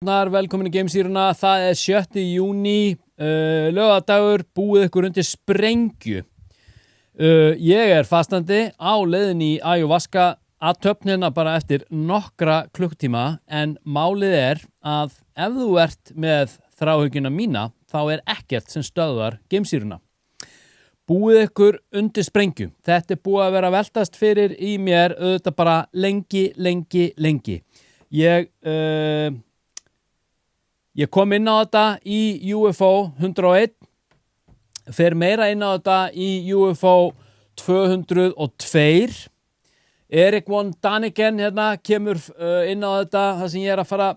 Velkomin í Gamesýruna, það er 7. júní, laugadagur, búið ykkur undir sprengju. Ég er fastandi á leiðinni í Ayahuasca athöfnina bara eftir nokkra klukkutíma, en málið er að ef þú ert með þráhyggjuna mína, þá er ekkert sem stöðvar Gamesýruna. Búið ykkur undir sprengju. Þetta er búið að vera veltast fyrir í mér auðvitað bara lengi. Ég kom inn á þetta í UFO 101, fer meira inn á þetta í UFO 202. Erik von Daniken hérna kemur inn á þetta, það sem ég er að fara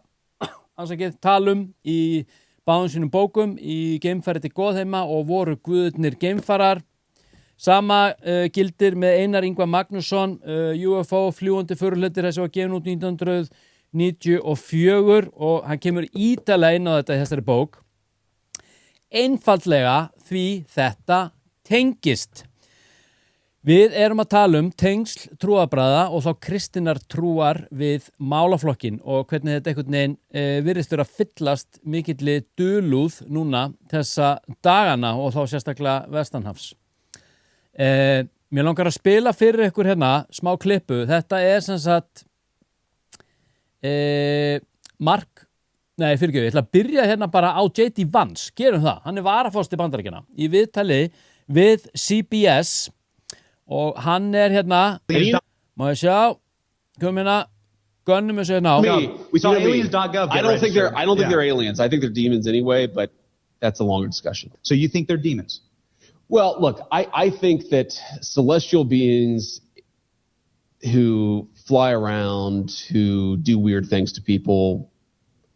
að tala í báðum sínum bókum, í Geimfari til Goðheima og voru guðurnir geimfarar. Sama gildir með Einar Ingvar Magnússon, UFO fljúgandi förhlutir, þessi var gefin út 1994 og hann kemur ítarlega inn á þetta í þessari bók. Einfaldlega því þetta tengist. Við erum að tala tengsl trúarbragða og þá kristinnar trúar við málaflokkin og hvernig þetta einhvern veginn virðist vera að fyllast mikilli dulúð núna þessa dagana og þá sérstaklega vestanhafs. Mér langar að spila fyrir ykkur hérna smá klippu. Þetta er sem sagt ég ætla að byrja hérna bara á J.D. Vance, gerum það, hann er varaforsti Bandaríkjanna í viðtali við CBS og hann er hérna, má ég sjá, kom hérna, gönnum þessu hérna á. We saw aliens.gov. I don't think they're aliens. I think they're demons anyway, but that's a longer discussion. So you think they're demons? Well, look, I think that celestial beings who fly around, who do weird things to people,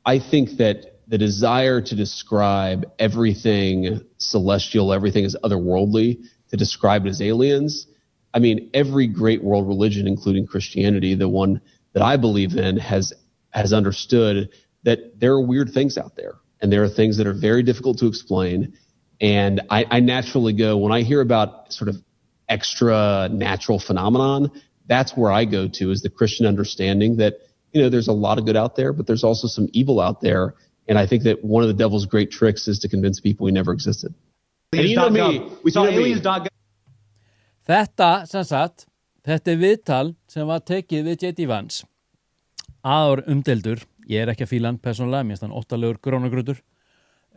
I think that the desire to describe everything celestial, everything as otherworldly, to describe it as aliens, I mean, every great world religion, including Christianity, the one that I believe in, has understood that there are weird things out there, and there are things that are very difficult to explain. And I naturally go, when I hear about sort of extra natural phenomenon, that's where I go to, is the Christian understanding that, there's a lot of good out there, but there's also some evil out there. And I think that one of the devil's great tricks is to convince people he never existed. And you know me, we saw aliens.gov. Þetta viðtal sem var tekið við J.D. Vance, aður umdeldur, ég er ekki að fíla hann persónulega, mér finnst hann 8-legur grónagrutur.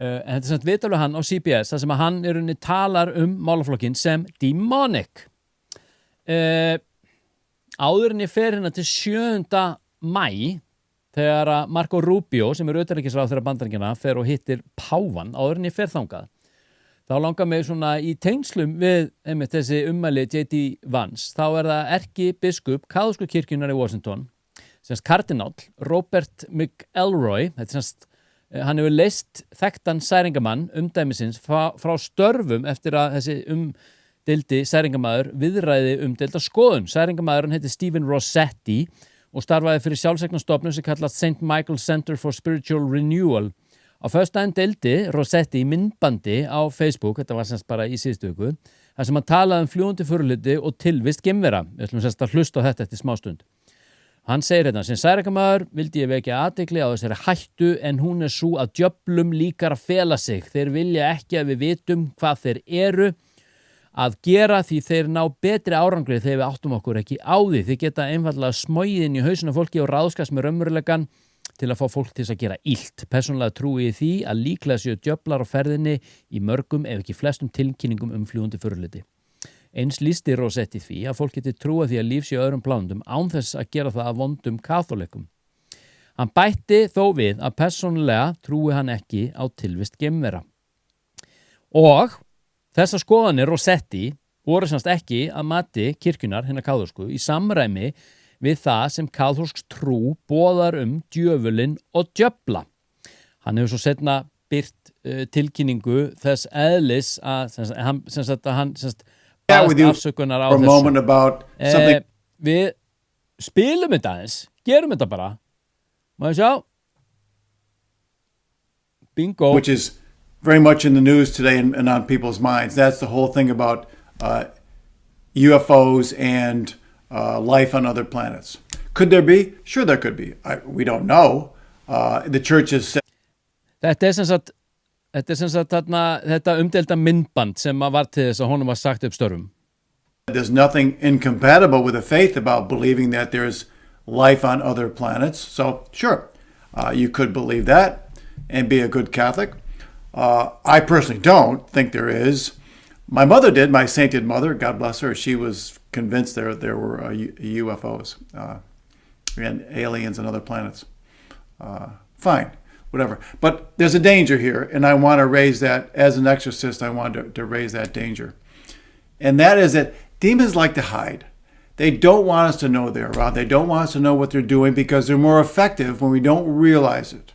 En þetta er viðtal við hann á CBS, þar sem að hann í rauninni talar málaflokkin sem demonic. Áður en ég fer hérna til 7. maí, þegar Marco Rubio, sem utanríkisráðherra Bandaríkjanna, fer og hittir páfann, áður en ég fer þangað. Þá langar mig svona í tengslum við þessi ummæli J.D. Vance. Þá er það erkibiskup kaþólsku kirkjunnar í Washington, kardinál Robert McElroy, hann hefur leyst þekktan særingamann umdæmisins frá störfum eftir að þessi umdeildi særingamaður viðræði umdeilda skoðun. Særingamaðurinn heitir Stephen Rossetti og starfaði fyrir sjálfseignarstofnun sem kallast St. Michael Center for Spiritual Renewal. Á föstudaginn deildi Rossetti myndbandi á Facebook, þetta var semst bara í síðustu viku, þar sem hann talaði fljúgandi förhluti og tilvist geimvera. Við ætlum semst að hlusta á þetta eftir smástund. Hann segir hérna, sem særingamaður vildi ég vekja athygli á þessari hættu, en hún er sú að djöflum líkar að fela sig. Þeir vilja ekki að við vitum hvað þeir eru að gera, því þeir ná betri árangri þegar við áttum okkur ekki á því. Þeir geta einfaldlega smogið inn í hausinn á fólki og ráðskast með raunveruleikann til að fá fólk til að gera illt. Persónulega trúi ég því að líklega séu djöflar á ferðinni í mörgum ef ekki flestum tilkynningum fljúgandi förhluti. Eins lýsti Rossetti því að fólk geti trúa því að líf sé öðrum plánundum án þess að gera það að vondum kaþólikum. Hann bætti þó við að persónulega trúi hann ekki á tilvist geimvera. Og þessar skoðanir Rossetti voru semst ekki að mati kirkjunnar hinna kaþólsku í samræmi við það sem kaþólsk trú boðar djöfulinn og djöfla. Hann hefur svo seinna birt tilkynningu þess eðlis að hann afsökunar á þessu. Við spilum þetta aðeins, gerum þetta bara. Má ég sjá? Bingo. Which is very much in the news today and on people's minds. That's the whole thing about UFOs and life on other planets. Could there be? Sure there could be. We don't know. The church has said Þetta er sem sagt þarna, þetta umdelda myndband sem að var til þess að honum var sagt upp störfum. there's nothing incompatible with the faith about believing that there's life on other planets. So, sure, you could believe that and be a good Catholic. I personally don't think there is. My mother did, my sainted mother, God bless her. She was convinced there were UFOs and aliens on other planets. Fine, whatever. But there's a danger here, and I want to raise that, as an exorcist, I want to raise that danger. And that is that demons like to hide. They don't want us to know they're around. They don't want us to know what they're doing because they're more effective when we don't realize it.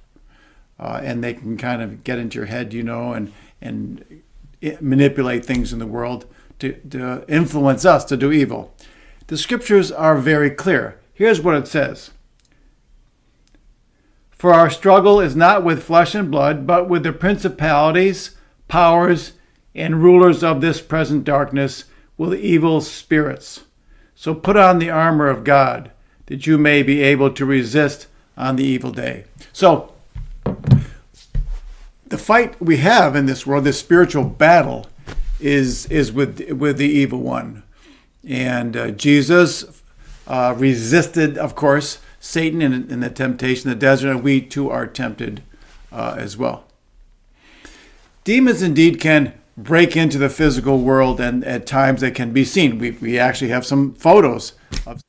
And they can kind of get into your head, and manipulate things in the world to influence us to do evil. The scriptures are very clear. Here's what it says. For our struggle is not with flesh and blood, but with the principalities, powers, and rulers of this present darkness, with evil spirits. So put on the armor of God, that you may be able to resist on the evil day. So the fight we have in this world, this spiritual battle, is with the evil one. And Jesus resisted, of course, Satan in the temptation in the desert, and we too are tempted as well. Demons indeed can break into the physical world, and at times they can be seen. We actually have some photos of.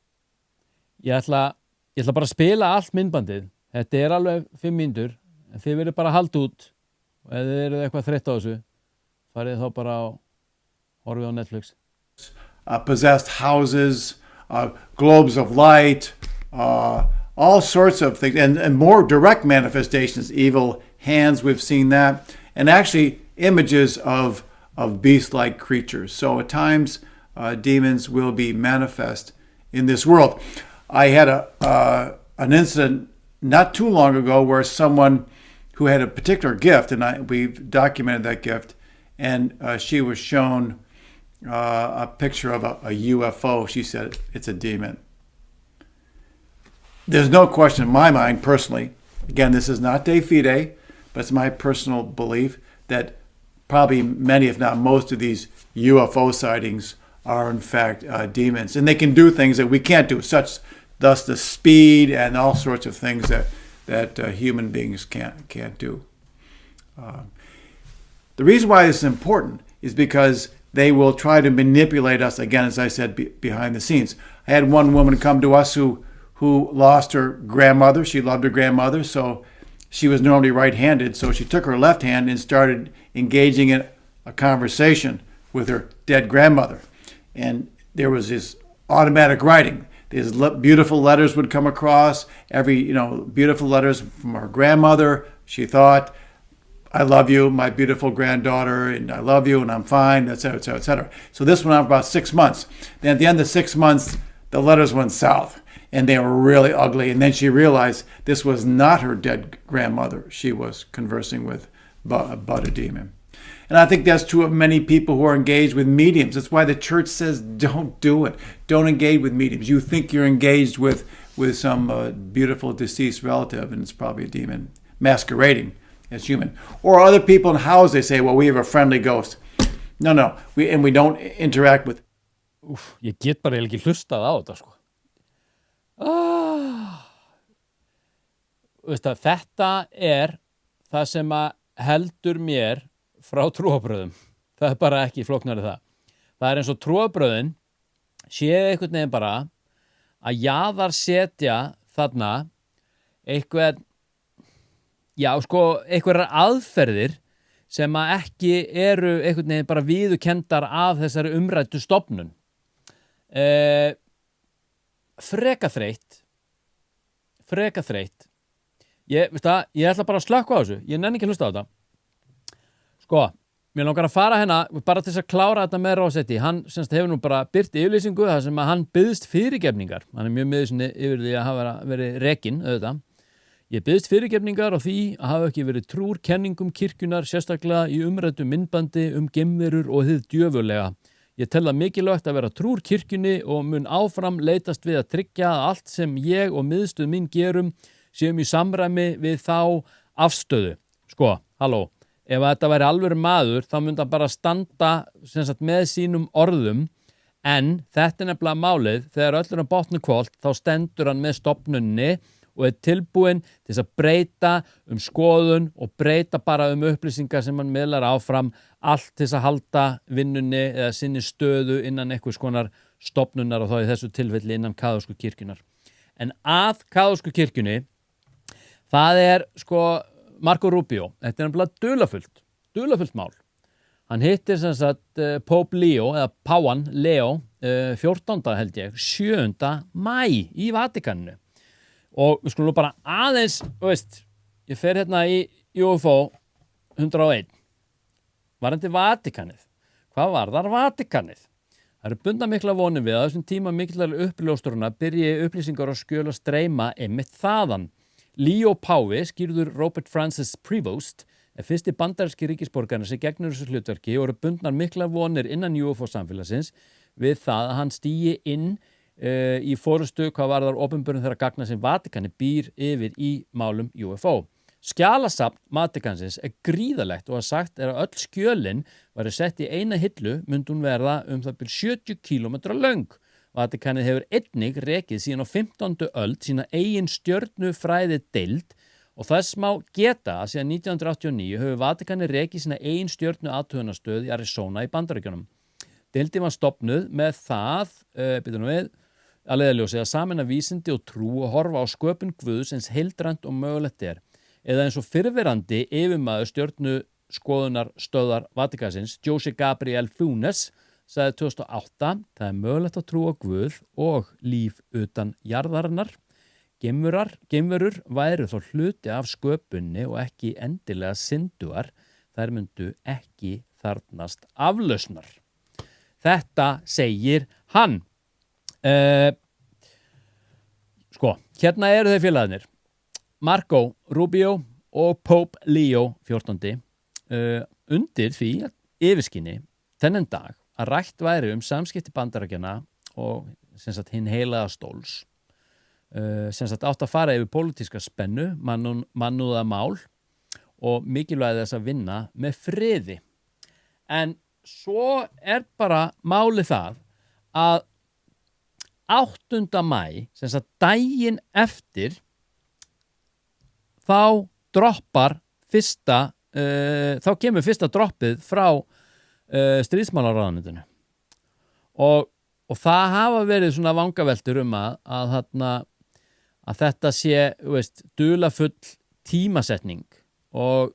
Ég ætla bara að spila allt myndbandið. Þetta er alveg 5 mínútur, en þið verður bara að halda út. Og ef þið eruð eitthvað þreytt á þessu, farið þá bara á horfið á Netflix. Possessed houses, globes of light, all sorts of things, and more direct manifestations, evil hands, we've seen that, and actually images of beast-like creatures. So at times, demons will be manifest in this world. I had an incident not too long ago where someone who had a particular gift, and we've documented that gift, and she was shown a picture of a UFO. She said it's a demon. There's no question in my mind, personally, again, this is not de fide, but it's my personal belief that probably many, if not most, of these UFO sightings are in fact demons. And they can do things that we can't do, thus the speed and all sorts of things that human beings can't do. The reason why this is important is because they will try to manipulate us, again, as I said, behind the scenes. I had one woman come to us who lost her grandmother. She loved her grandmother, so she was normally right-handed, so she took her left hand and started engaging in a conversation with her dead grandmother. And there was this automatic writing. These beautiful letters would come across, beautiful letters from her grandmother. She thought, I love you, my beautiful granddaughter, and I love you, and I'm fine, et cetera, et cetera, et cetera. So this went on for about 6 months. Then at the end of 6 months, the letters went south, and they were really ugly. And then she realized this was not her dead grandmother. She was conversing with but a demon. And I think that's true of many people who are engaged with mediums. That's why the church says don't do it. Don't engage with mediums. You think you're engaged with some beautiful deceased relative, and it's probably a demon masquerading as human. Or other people in houses, they say, well, we have a friendly ghost. No. We don't interact with. Ég get bara ekki hlustað á þetta, sko. Þetta er það sem að heldur mér frá trúarbröðum. Það er bara ekki flóknari það. Það er eins og trúarbröðin séu einhvern veginn bara að jaðarsetja þarna einhverjar aðferðir sem að ekki eru einhvern veginn bara viðurkenndar af þessari umræddu stofnun. Freka þreytt. Ég ætla bara að slökkva á þessu. Ég nenni ekki að hlusta á þetta. Sko, mér langar að fara bara til þess að klára þetta með Rossetti. Hann hefur nú bara birt yfirlýsingu þar sem að hann biðst fyrirgefningar. Hann er mjög miður yfir því að hafa verið rekinn, auðvitað. Ég biðst fyrirgefningar á því að hafa ekki verið trúr kenningum kirkjunar, sérstaklega í umræddu myndbandi geimverur og hið djöfurlega. Ég tel það mikilvægt að vera trúr kirkjunni og mun áfram leitast við að tryggja að allt sem ég og miðstöð mín gerum séum í samræmi við þá afstöðu. Sko, halló, ef þetta væri alvöru maður þá myndi hann bara standa sem sagt, með sínum orðum, en þetta nefnilega málið, þegar öllur á botnu hvolft þá stendur hann með stofnunni og tilbúinn til að breyta skoðun og breyta bara upplýsingar sem hann miðlar áfram, allt til að halda vinnunni eða sinni stöðu innan einhvers konar stofnunar og þá í þessu tilfelli innan kaþólsku kirkjunnar. En að kaþólsku kirkjunni, það sko Marco Rubio, þetta nefnilega dularfullt mál. Hann hittir sem sagt Pope Leo, eða Páfann Leo, 14. held ég, 7. maí í Vatikaninu. Og við skulum bara aðeins, ég fer hérna í UFO 101, varandi Vatikanið. Hvað var þar Vatikanið? Það eru bundna mikla vonir við að þessum tíma mikillar uppljóstrana byrji upplýsingar og skjöl að streyma einmitt þaðan. Leo Páfi, skýrður Robert Francis Prevost, fyrsti bandaríski ríkisborgarinn sem gegnur þessu hlutverki og eru bundnar mikla vonir innan UFO-samfélagsins við það að hann stígi inn í fórustu hvað varðar opinberun þeirra gagna sem Vatikani býr yfir í málum UFO. Skjalasafn Vatikansins gríðalegt og að sagt að öll skjölin væri sett í eina hillu myndi hún verða það bil 70 km löng. Vatikanið hefur einnig rekið síðan á 15. öld sína eigin stjörnufræði deild og þess má geta að síðan 1989 hefur Vatikanið rekið sína eigin stjörnuathugunarstöð í Arizona í Bandaríkjunum. Deildin var stofnuð með það, að leiðarljósi að sameina vísindi og trú og horfa á sköpun Guðs eins heildrænt og mögulegt eða eins og fyrrverandi yfirmaður stjörnuskoðunar stöðvar Vatikansins, Jose Gabriel Funes, sagði 2008, það mögulegt að trúa Guð og líf utan jarðarinnar. Geimverur væru þó hluti af sköpunni og ekki endilega synduar, þær myndu ekki þarfnast aflausnar. Þetta segir hann. Sko, hérna eru þeir félagarnir. Marco Rubio og Pope Leo 14. Undir því yfirskinni þennan dag að rætt væri samskipti Bandaríkjanna og sem sagt hinn heilaga stóls. Sem sagt átt að fara yfir pólitíska spennu, mannúða mál og mikilvægi þess að vinna með friði. En svo bara málið það að 8. maí, sem sagt daginn eftir, þá kemur fyrsta droppið frá stríðsmálaráðuneytinu. Og það hafa verið svona vangaveltur að þetta sé, dularfull tímasetning og,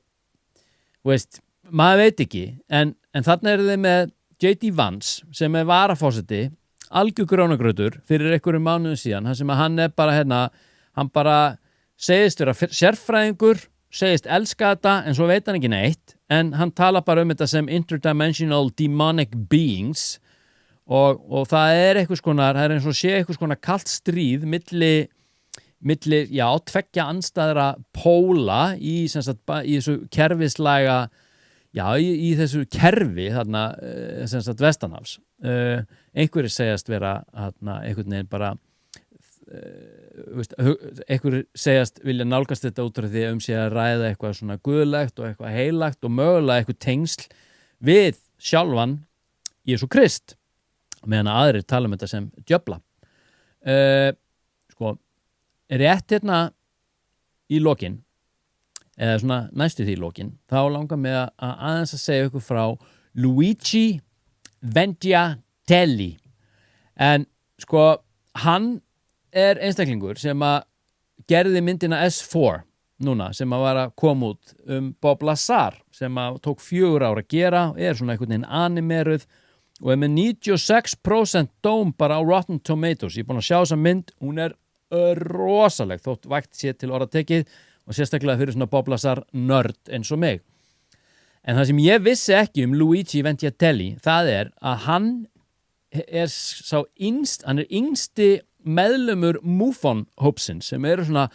maður veit ekki, en þarna eru þið með J.D. Vance sem varaforseti, algjör grónagrautur fyrir einhverjum mánuðum síðan, sem að hann bara hann bara segist vera sérfræðingur, segist elska þetta, en svo veit hann ekki neitt, en hann tala bara þetta sem interdimensional demonic beings og það einhvers konar, það eins og sé einhvers konar kalt stríð milli tveggja andstæðra póla í þessu kerfislæga, í þessu kerfi þarna, vestanhafs. Einhverjir segjast vera einhvern veginn bara einhverjir segjast vilja nálgast þetta út af því sé að ræða eitthvað svona guðlegt og eitthvað heilagt og mögulega eitthvað tengsl við sjálfan Jesú Krist, meðan aðrir tala þetta sem djöfla. Rétt í lokin, eða svona næstu því í lokin, þá langar mig að aðeins að segja ykkur frá Luigi Vendiatelli. En hann einstaklingur sem að gerði myndina S4 núna, sem að var að koma út Bob Lazar, sem að tók 4 ár að gera, svona einhvern veginn animeruð og með 96% dóm bara á Rotten Tomatoes. Ég búin að sjá þessa mynd, hún rosaleg, þótt vægt sé til orða tekið og sérstaklega fyrir svona Bob Lazar nörd eins og mig. En það sem ég vissi ekki Luigi Vendiatelli, það að hann hann yngsti meðlumur MUFON-hópsins, sem eru svona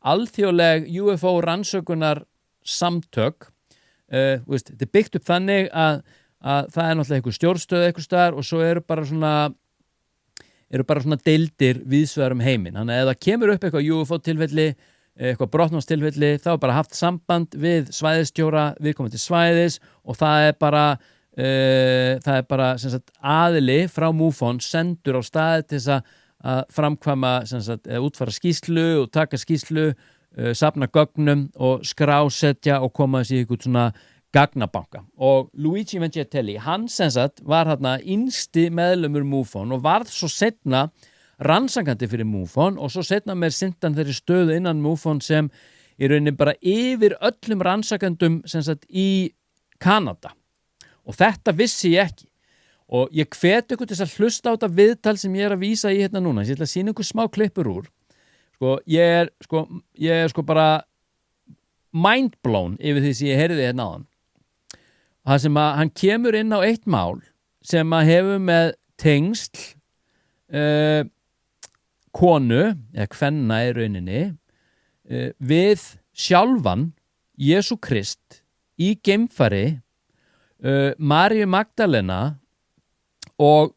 alþjóðleg UFO rannsökunar samtök. Þetta byggt upp þannig að það náttúrulega einhver stjórnstöð einhver staðar og svo eru bara svona deildir víðsvegar heiminn. Þannig að ef það kemur upp eitthvað UFO tilfelli eitthvað brotnámstilfelli, þá er bara haft samband við svæðisstjóra viðkomandi svæðis og það er bara sem sagt, aðili frá MUFON sendur á staði til þess að framkvæma sem sagt, útfara skýrslu og taka skýrslu, safna gögnum og skrásetja og koma þessi ykkur svona gagnabanka. Og Luigi Vangetelli, hann sem sagt var þarna yngsti meðlumur MUFON og varð svo seinna rannsakandi fyrir MUFON og svo seinna meir sindan þeirri stöðu innan MUFON sem í rauninni bara yfir öllum rannsakandum sem sagt í Kanada. Og þetta vissi ég ekki. Og ég hvet ykkur til þess að hlusta á þetta viðtal sem ég er að vísa í hérna núna. Ég ætla að sýna ykkur smá klippur úr. Ég er bara mindblown yfir því sem ég heyrði hérna áðan. Það sem að hann kemur inn á eitt mál sem að hefur með tengsl konu, eða kvenna í rauninni, við sjálfan Jesú Krist í geimfari, Maríu Magdalena og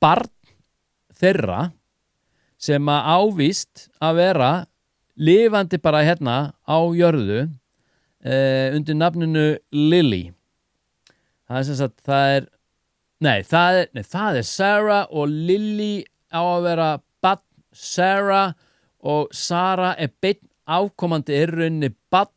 barn þeirra sem að ávíst að vera lifandi bara hérna á jörðu undir nafninu Lily. Það er sem sagt, það er Sarah og Lily á að vera barn Sarah og Sara er beinn afkomandi í rauninni barn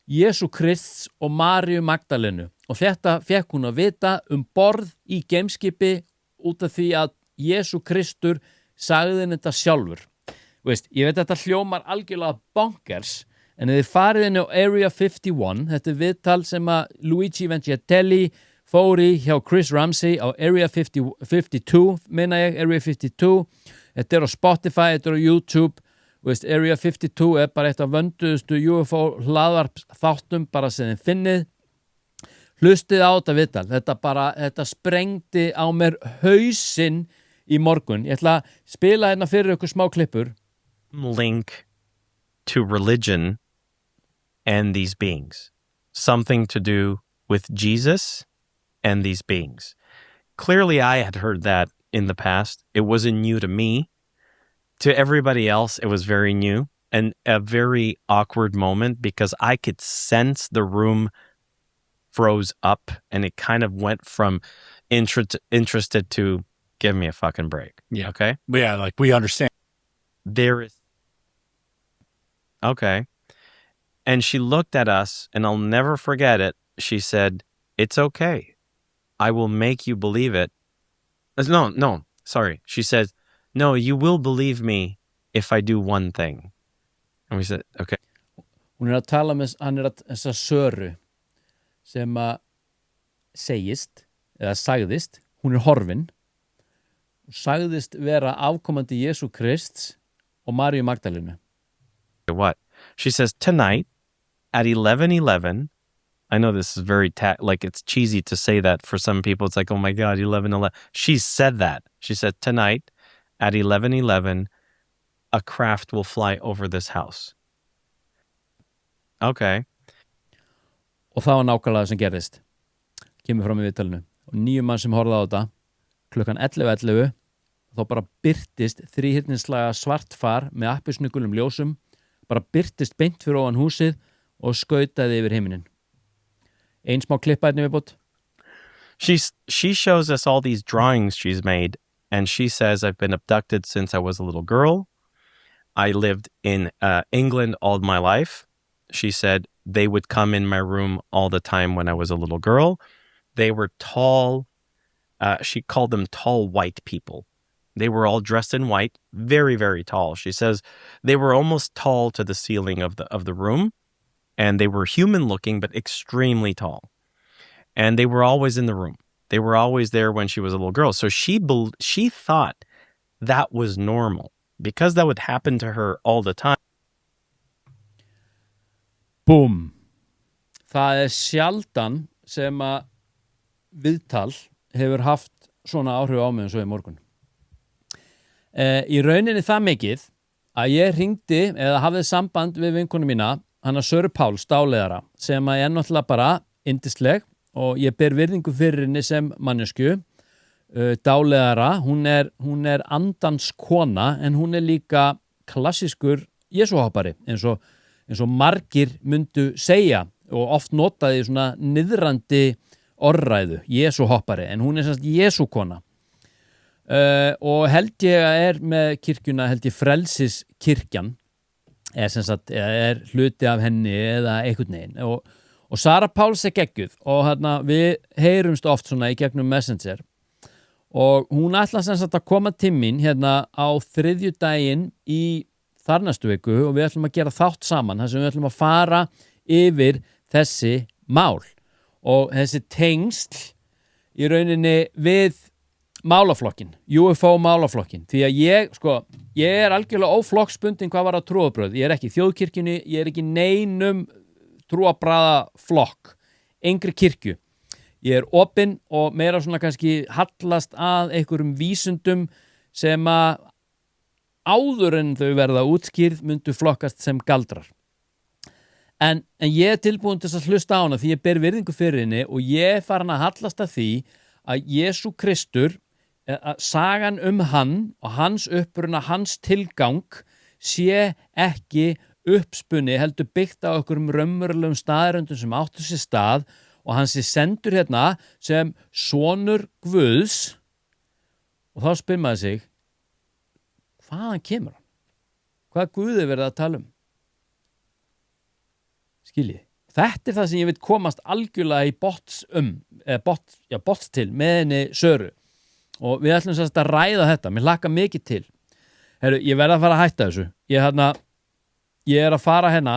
Jesú Krists og Maríu Magdalenu. Og þetta fekk hún að vita borð í geimskipi út af því að Jesú Kristur sagði henni þetta sjálfur. Veist, ég veit að þetta hljómar algjörlega bonkers, en ef þið farið inn á Area 51, þetta er viðtal sem að Luigi Vangetelli fór í hjá Chris Ramsey á Area 52, minna ég, Area 52. Þetta er á Spotify, þetta er á YouTube. Veist, Area 52 er bara eitt af vönduðustu UFO hlaðvarp þáttum bara sem þið finnið. Hlustið á þetta viðtal, þetta sprengdi á mér hausinn í morgun. Ég ætla að spila hérna fyrir ykkur smá klippur. Link to religion and these beings. Something to do with Jesus and these beings. Clearly, I had heard that in the past. It wasn't new to me. To everybody else, it was very new and a very awkward moment because I could sense the room froze up and it kind of went from interested to give me a fucking break. Yeah. Okay? Yeah, like we understand. There is... Okay. And she looked at us and I'll never forget it. She said, "It's okay. I will make you believe it." No, sorry. She says, "No, you will believe me if I do one thing." And we said, okay. Hún að tala með, hann að þessa Söru sem að segist, eða sagðist, hún horfin, sagðist vera afkomandi Jesú Krists og Maríu Magdalenu. What? She says, "Tonight at 11:11, I know this is very, like it's cheesy to say that for some people. It's like, oh my God, 11:11. She said that. She said, "Tonight at 11:11, a craft will fly over this house." Okay. Og það var nákvæmlega sem gerðist. Kemur fram í viðtalinu. Og 9 mann sem horfði á þetta, klukkan 11:11, þá bara birtist þríhyrningslaga svartfar með appelsnugulum ljósum, bara birtist beint fyrir ofan húsið og skautaði yfir heiminin. Ein smá klippa hérna viðbót. She shows us all these drawings she's made, and she says, "I've been abducted since I was a little girl. I lived in England all my life." She said, "They would come in my room all the time when I was a little girl. They were tall. She called them tall white people. They were all dressed in white, very, very tall. She says they were almost tall to the ceiling of the room, and they were human looking, but extremely tall. And they were always in the room. They were always there when she was a little girl." So she thought that was normal because that would happen to her all the time. Búm. Það er sjaldan sem að viðtal hefur haft svona áhrif á mig eins og í morgun. Í rauninni það mikið að ég hringdi eða hafði samband við vinkonu mína, hana Söru Páls, dáleiðara, sem að ég er náttúrulega bara yndisleg og ég ber virðingu fyrir henni sem manneskju. Dáleiðara, hún er andans kona en hún er líka klassískur Jesúhoppari eins og margir myndu segja og oft notaði svona niðrandi orðræðu, Jesúhoppari, en hún semst Jesúkona. Og held ég með kirkjuna, held ég frelsiskirkjan, er hluti af henni eða einhvern veginn. Og Sara Páls geggjuð og við heyrumst oft svona í gegnum Messenger og hún ætla semst að koma til mín hérna á þriðjudaginn í þarnæstu viku og við ætlum að gera þátt saman þar sem við ætlum að fara yfir þessi mál og þessi tengsl í rauninni við málaflokkin, UFO málaflokkin, því að ég algjörlega óflokksbundin hvað var að trúarbrögð, ég ekki í þjóðkirkjunni, ég ekki neinum trúarbragðaflokk, engri kirkju, ég opinn og meira svona kannski hallast að einhverjum vísundum sem að áður en þau verða útskýrð myndu flokkast sem galdrar. En ég tilbúin til að hlusta á hana því ég ber virðingu fyrir henni og ég farin að hallast að því að Jesú Kristur, sagan hann og hans uppruna, hans tilgang sé ekki uppspunni, heldur byggt á okkur raunverulegum staðröndum sem áttu sér stað og hann sé sendur hérna sem sonur Guðs og þá spyr maður sig hvaðan kemur hann? Hvað Guð verið að tala Skiljið? Þetta það sem ég vil komast algjörlega í botts til með henni Söru og við ætlum sérst að ræða þetta, mér hlakka mikið til. Heru, ég verð að fara að hætta þessu. Ég að fara hérna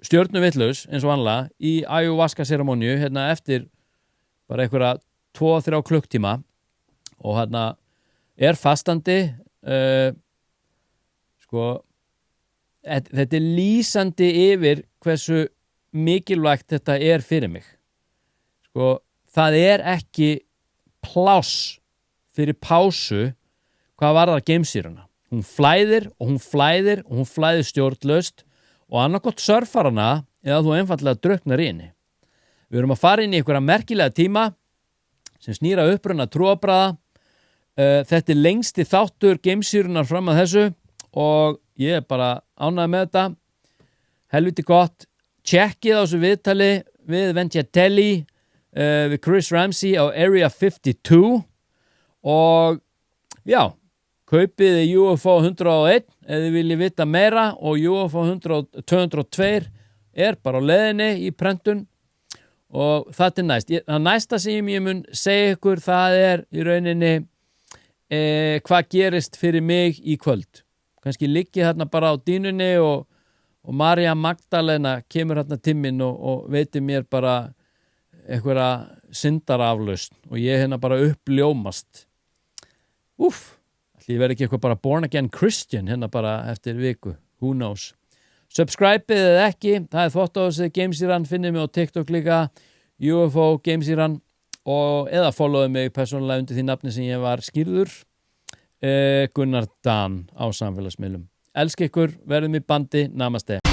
stjörnuvitlaus eins og vanlega í ayahuasca ceremoníu hérna eftir bara einhverja 2-3 klukktíma og fastandi þetta lýsandi yfir hversu mikilvægt þetta fyrir mig. Það ekki pláss fyrir pásu hvað varðar geimsýruna. Hún flæðir og hún flæðir og hún flæðir stjórnlaust og annarkot surfar hana eða þú einfallega drukknar í henni. Við erum að fara inn í einhverja merkilega tíma sem snýra uppruna trúarbragða. Þetta lengsti þáttur geimsýrunar fram að þessu og ég bara ánægður með þetta. Helviti gott. Checkið á þessu viðtali við Ventiatelli við Chris Ramsey á Area 52 og já, kaupið UFO 101 ef þið viljið vita meira og UFO 202 bara á leiðinni í prentun og það næst. Það næsta sem ég mun segja ykkur það í rauninni hvað gerist fyrir mig í kvöld. Kannski liggi þarna bara á dýnunni og María Magdalena kemur þarna til mín og veitir mér bara einhverja syndaraflausn og ég bara uppljómast. Ætli ég verði ekki eitthvað bara born again Christian bara eftir viku. Who knows? Subscribe-ið eða ekki, það Þvottahúsið Geimsýran, finnið mig á TikTok líka, UFO Geimsýran og eða followið mig persónulega undir því nafni sem ég var skýrður, Gunnar Dan á samfélagsmiðlum. Elska ykkur, verðum í bandi, namaste.